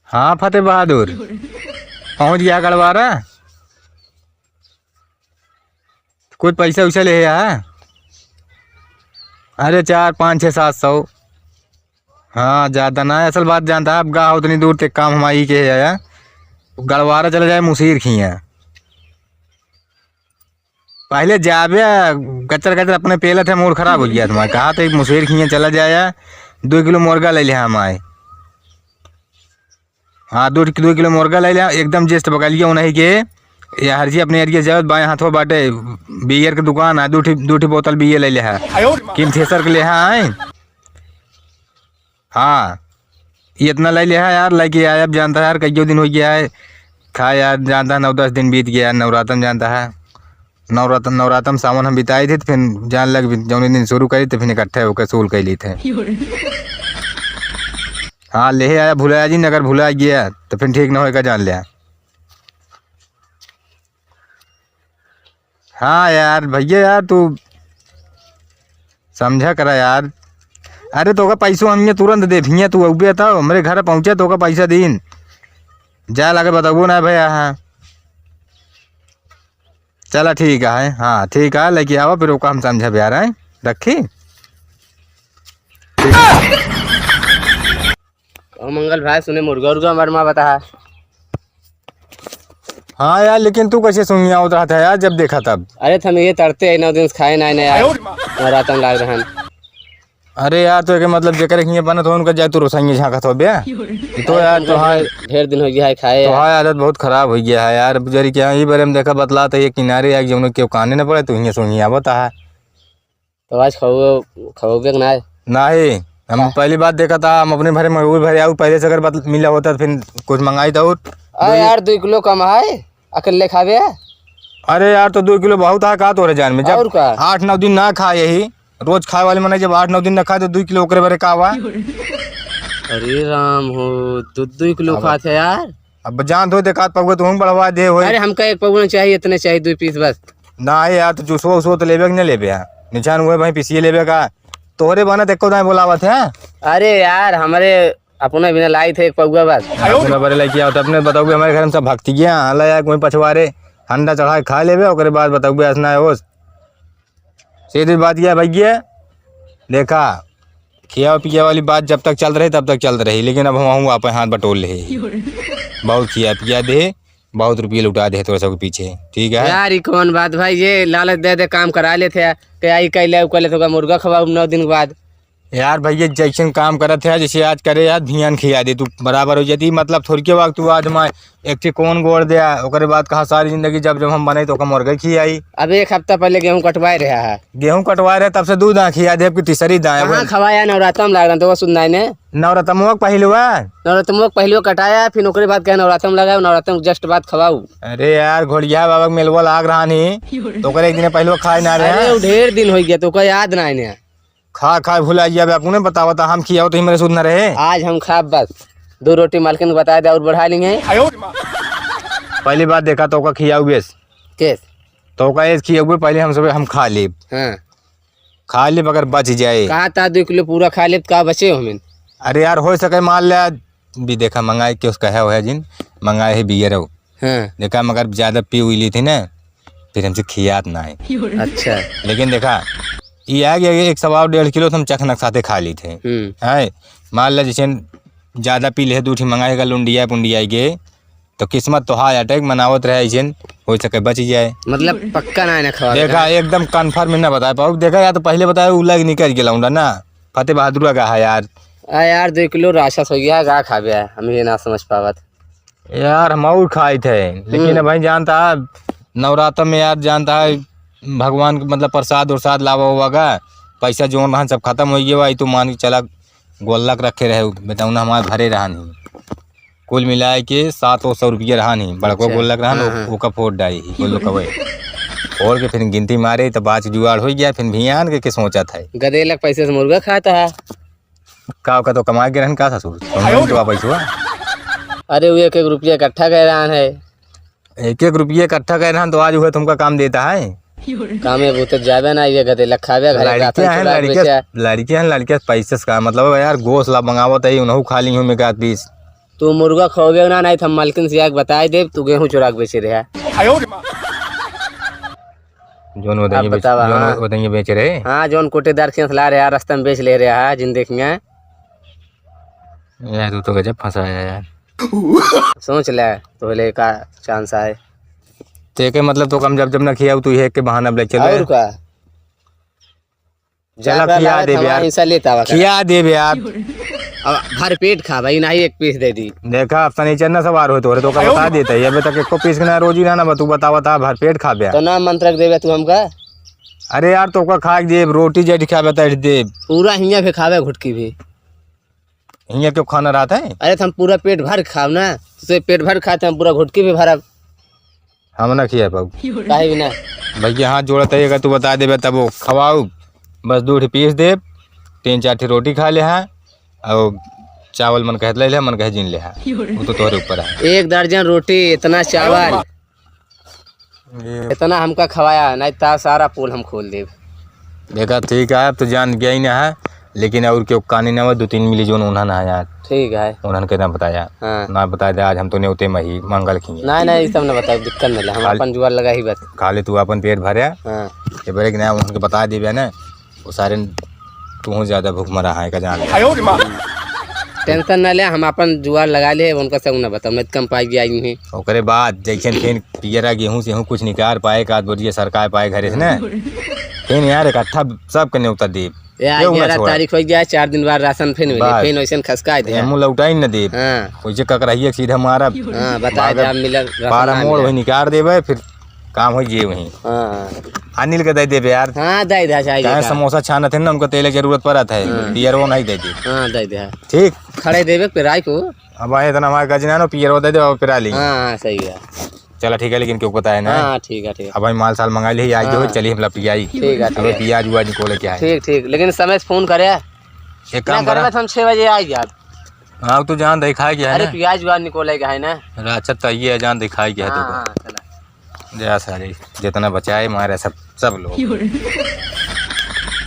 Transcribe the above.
हाँ फतेह बहादुर पहुंच गया गड़वारा। कुछ पैसा वैसा ले है? अरे 4 5 6 7 100। हाँ ज़्यादा ना है। असल बात जानता है अब गा उतनी दूर तक काम हमारी के है। गड़वारा चला जाए मुसीर खिया पहले जाबे कचर कचर अपने पेला थे मूड खराब हो गया तुम्हारा। कहा तो एक मुसीर खिया चला जाए 2 किलो मुर्गा ले लिया हमारे। हाँ 2 किलो मुर्गा ले लिया एकदम जस्ट बगलिए उन्हीं के या हर चीज अपने एरिया जाओ बाएं हाथों बाटे बियर की दुकान है। दूठी बोतल बियर ले लिया किम थेसर के ले आए। हाँ ये इतना ले लिया यार लेके आया। अब जानता है यार कई दिन हो गया है खा यार जानता है 9 10 दिन बीत गया। नवरातन जानता है नवरातन सावन हम बिताए थे तो फिर जान लग जौन दिन शुरू करी तो फिर इकट्ठे होकर सूल कर ली थे। हाँ ले आया भुलाया जी अगर भुला गया तो फिर ठीक ना होगा जान लिया। हाँ यार भैया यार तू समझा करा यार। अरे तो का पैसों हम तुरंत दे भैया तू अबे था मेरे घर पहुँचे तो का पैसा दीन जा लगे बताबो ना भैया। हाँ चला ठीक है। हाँ ठीक है लेके आओ फिर ओका हम समझा बिहार है रखी। मंगल भाई सुने मुर्गा उर्गा हमारे माँ बता। हाँ यार लेकिन तू कैसे सुनिया उतरा था यार जब देखा तब। अरे हम ये तरते है 9 दिन से खाए ना यार नवरातन लाग रहा। अरे यार तो के मतलब जेकर हियां बना तो उनका जाए तू रोसाइए झाँका तो बे तो यार तो हाँ ढेर दिन हो गया है खाए तो हाँ आदत बहुत खराब हो गया है यार जरी क्या ये बारे में देखा बतला तो ये किनारे आग जो क्यों कहने न पड़े तो हियां सुनिया बता है। तो आज खाओगे कि ना? नहीं हम पहली बात देखा था हम अपने भरे मजबूर भरे आऊ पहले से अगर मिला होता तो फिर कुछ मंगाई था। यार 2 किलो कम है अकेले खावे। अरे यार तो 2 किलो बहुत है कहा तो जान में जब 8 9 दिन ना खा यही रोज खाए वाले मने जब 8 9 दिन ना खाए तो 2 किलो ओकरे भरे का हुआ। अरे राम हो 2 किलो खाते यार। अब जान दो देखा पगुआ तुम बढ़वा दे हो। अरे हमका एक पगुआ चाहिए इतने चाहिए 2 पीस बस। ना यार तो जूसो उसो तो लेबे कि नहीं लेबे निशान हुए भाई पीछे लेबे का तोहरे बना देखो ना बोलावत है। अरे यार हमारे अपने बिना लाई थे एक पगुआ बस अपने बड़े लेके आओ तो अपने बताओगे हमारे घर में सब भक्ति गया हला यार कोई पछवारे अंडा चढ़ा खा लेबे ओकरे बाद बताओगे हंसना है होश सीधी बात यह भैया देखा खिया पिया वाली बात जब तक चल रही तब तक चल रही लेकिन अब हम आप हाथ बटोल ले बहुत खिया पिया दे बहुत रुपये लुटा दे थोड़ा सा पीछे ठीक है यार ये कौन बात भाई ये लालच दे दे काम करा लेते क्या कल तो मुर्गा खवाऊ 9 दिन के बाद। यार भैया जैसे काम करत है जैसे आज करे यार धियान खिया दे तू बराबर हो जाती मतलब थोड़ी के वक्त तू आज मैं एक ठी कौन गोड़ दिया ओकरे बाद कहा सारी जिंदगी जब जब हम बने तो मुर्गा खियाई। अब 1 हफ्ता पहले गेहूं कटवाए रहा है। गेहूं कटवा रहे तब से 2 दाँ खिया दे तीसरी दाँ खवाया नवरात्र में लग रहा था वो सुनना ने नवरत्न पहले कटाया फिर ओकरे बाद क्या नवरात्र में लगाया नवरात्र जस्ट बाद खवाऊ। अरे यार घोड़िया बाबा मेलवा लाग रहा नहीं तो एक दिन पहले खाए ना रहे ढेर दिन हो गया तो याद ना है खा भुला गया आपने बतावा था हम खिया तो ही मेरे सुध न रहे। आज हम खा बस 2 रोटी मालकिन को बता दे और बढ़ा लेंगे। पहली बात देखा तो का खिया बेस केस तो का एज खिया हुए पहले हम खा ले। हाँ खा ले अगर बच जाए कहा था 2 किलो पूरा खा ले का बचे हमें। अरे यार हो सके मान लिया भी देखा मंगाए के उसका है जिन मंगाए है बियर हो। हाँ देखा मगर ज्यादा पी हुई ली थी ना फिर हमसे खियात ना है। अच्छा लेकिन देखा ये आ गया 1.25 किलो तो हम चखनक साथे खा ली थे है मान ला जैसे ज़्यादा पी ले 2 ठी मंगाएगा लुंडिया पुंडिया के तो किस्मत तो हाय अटैक मनावत रहे ऐसे हो सके बच जाए मतलब पक्का ना खवा देखा एकदम कन्फर्म ना बता पाओ देखा या तो पहले बताया उलग निकल गया ना फतेह बहादुर का है यार। यार 2 किलो राशस हो गया गा खा गया हम ये ना समझ पावत यार हम और खाए थे लेकिन भाई जानता है नवरात्र में यार जानता है भगवान मतलब प्रसाद उरसाद लावा हुआ का पैसा जो रहा सब खत्म हो गया तो मान के चला गोल्लक रखे रहे बताऊ ना हमारे भरे रहा नहीं कुल मिलाए के 700 रुपये रहा नहीं बड़को गोल्लक रहा वो का फोड़ डाई बोलो कवे और के फिर गिनती मारे तो बात जुआड़ हो गया फिर भियान के सोचा था गदेलक पैसे से मुर्गा खाता है का तो कमा के रहन का था तो पैसा। अरे वो 1 रुपया इकट्ठा कह रहा है 1 रुपये इकट्ठा कह रहा तो आज हुआ तुमका काम देता है काम है वो तो जावे ना ये गदेलक खावे लड़कियां पैसे का मतलब यार गोश्त ला मंगावत है उन्हों खा ली हूँ मैं 1 पीस तू मुर्गा खोगे ना, नहीं तो हम मालकिन से आके बताए दे तू गेहूं चुरा के बेचे रहे। जोन अब बतावा, हाँ। बताइए बेच रहे। हाँ जोन कोटेदार से ला रहा रास्ते में बेच ले रहा है जिन देखेंगे। यार तू तो गजब फंसाया यार। सोच ले तो ले का चांस आए। ते के मतलब तो कम जब न खिया तू ये के बहाना ले चलो और का चला खिया दे यार, हिस्सा लेता हुआ खिया दे यार। अब भर पेट खा भाई, नहीं एक पीस दे दी। देखा अब शनिचर न सवार हो तो का बता देता है अबे तक एको पीस ना रोजी ना तू बता भर पेट खा बे तो ना मंत्रक देवे तू हमका। अरे यार तो का खा दे रोटी जेठ खा बता दे पूरा हिया पे खावे घुटकी भी। हिया क्यों खाना रहता है? अरे तो हम पूरा पेट भर खाओ ना, तुझे पेट भर खाते हम पूरा घुटकी भी भरा। हम ना खिया पाऊ काहे भी ना भैया हाथ जोड़त है अगर तू बता देबे तब वो खवाऊ बस 2 पीस दे 3-4 रोटी खा ले है और चावल मन कह ले मन कह जिन ले है वो तो तोहरे ऊपर है। 1 दर्जन रोटी इतना चावल इतना हमका खवाया, नहीं ता सारा पोल हम खोल दे। देखा ठीक है अब तो जान गया ही ना है, लेकिन और क्यों कहानी ना 2-3 मिली जो उन्होंने ना यार ठीक है उन्होंने कहना बताया। हाँ। ना बता दे आज हम तो न्योते मही मंगल खिए नहीं ये सब ना बताओ, दिक्कत नहीं, हम अपन जुआर लगा ही बस। खा ले तू अपन पेट भरे हाँ ये बोले कि ना उनके बता देबे ना वो सारे तू ज्यादा भूख मरा है का जान टेंशन ना ले, हम अपन जुआर लगा ले उनका सब ना बताओ, मैं कम पाई गया ही नहीं। ओकरे बाद जैसे फिर पियरा गेहूं से कुछ निकाल पाए का बोलिए सरकार पाए घरे से ना फिर यार इकट्ठा सब के न्योता दे 11 तारीख हो गया, 4 दिन बाद राशन फिर मिले, फिर वैसे खसका दे मुँह लौटाई न दे वैसे ककरहिए सीधा मारा बता दे मिलल पारा मोड़ वही निकाल देबे फिर काम हो जे वही। अनिल के दे देबे यार। हाँ दे दे चाहे समोसा छाना थे ना उनको तेल की जरूरत पड़त है पियरो नहीं दे दे। हाँ दे दे ठीक खड़े देवे पिराई को अब आए इतना हमारे गजना ना पियरो दे दे और पिरा ली। हाँ सही है चला ठीक है लेकिन क्यों पता है ना। हाँ ठीक है ठीक है। अब भाई माल साल मंगा ली आज जो चलिए हम पियाई ठीक है अब पियाज उज निकोले क्या है। ठीक ठीक लेकिन समय से फोन करे एक काम करा हम 6 बजे आई यार। हाँ तो जान दिखाई गया है अरे ना प्याज वाज निकोले का है ना। अच्छा तो ये जान दिखाई गया है तो हाँ चला जय सारे जितना बचाए मारे सब लोग।